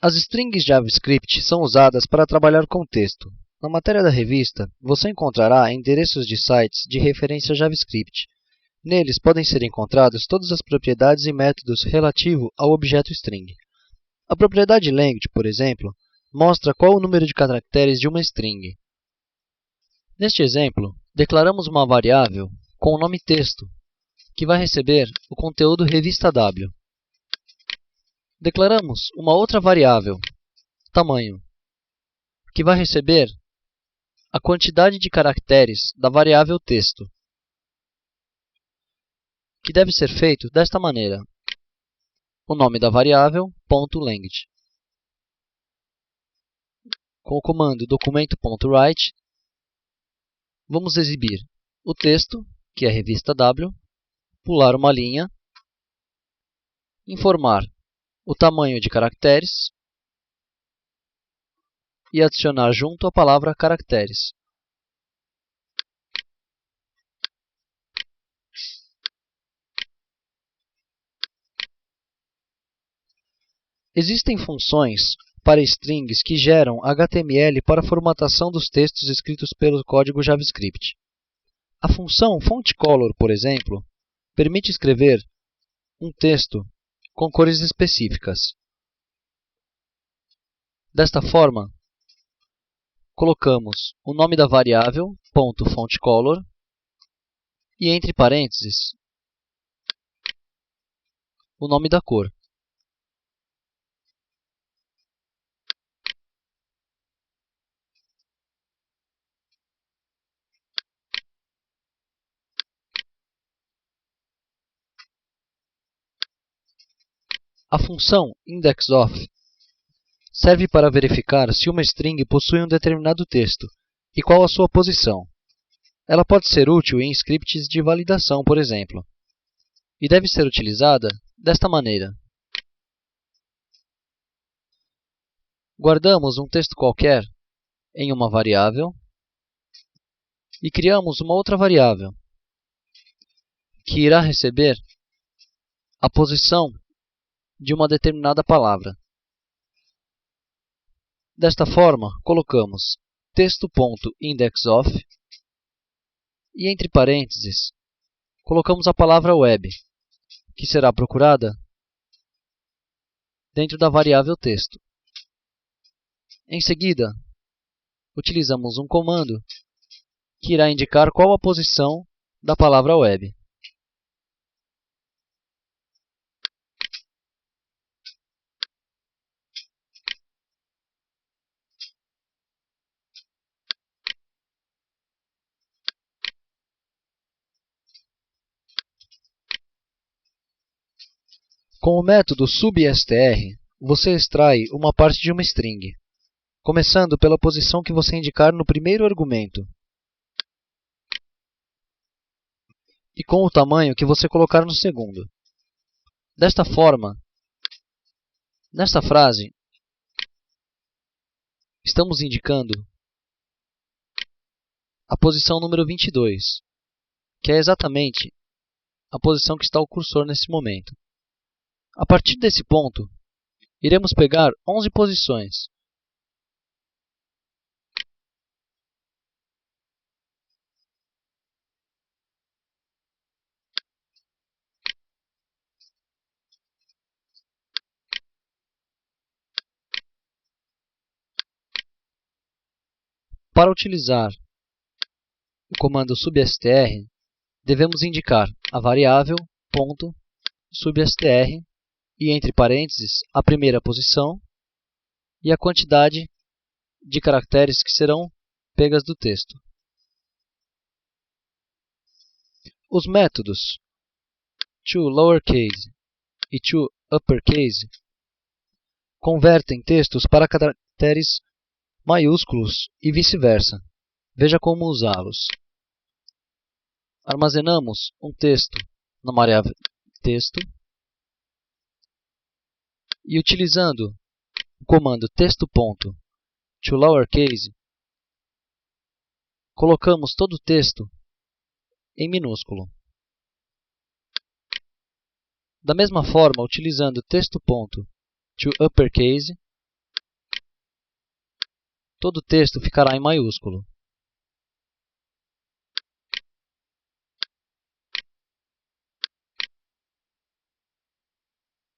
As strings JavaScript são usadas para trabalhar com texto. Na matéria da revista, você encontrará endereços de sites de referência JavaScript. Neles podem ser encontradas todas as propriedades e métodos relativos ao objeto string. A propriedade language, por exemplo, mostra qual o número de caracteres de uma string. Neste exemplo, declaramos uma variável com o nome texto, que vai receber o conteúdo revista W. Declaramos uma outra variável, tamanho, que vai receber a quantidade de caracteres da variável texto, que deve ser feito desta maneira: o nome da variável, .language. Com o comando documento.write, vamos exibir o texto, que é a revista W, pular uma linha, informar o tamanho de caracteres e adicionar junto a palavra caracteres. Existem funções para strings que geram HTML para a formatação dos textos escritos pelo código JavaScript. A função fontColor, por exemplo, permite escrever um texto com cores específicas. Desta forma, colocamos o nome da variável, .fontColor, e entre parênteses, o nome da cor. A função indexOf serve para verificar se uma string possui um determinado texto e qual a sua posição. Ela pode ser útil em scripts de validação, por exemplo, e deve ser utilizada desta maneira. Guardamos um texto qualquer em uma variável e criamos uma outra variável, que irá receber a posição de uma determinada palavra. Desta forma, colocamos texto.indexOf e entre parênteses, colocamos a palavra web, que será procurada dentro da variável texto. Em seguida, utilizamos um comando que irá indicar qual a posição da palavra web. Com o método substr, você extrai uma parte de uma string, começando pela posição que você indicar no primeiro argumento e com o tamanho que você colocar no segundo. Desta forma, nesta frase, estamos indicando a posição número 22, que é exatamente a posição que está o cursor nesse momento. A partir desse ponto, iremos pegar 11 posições. Para utilizar o comando substr, devemos indicar a variável .substr e entre parênteses a primeira posição e a quantidade de caracteres que serão pegas do texto. Os métodos toLowerCase e toUpperCase convertem textos para caracteres maiúsculos e vice-versa. Veja como usá-los. Armazenamos um texto na variável texto e utilizando o comando texto.toLowerCase, colocamos todo o texto em minúsculo. Da mesma forma, utilizando texto.toUpperCase, todo o texto ficará em maiúsculo.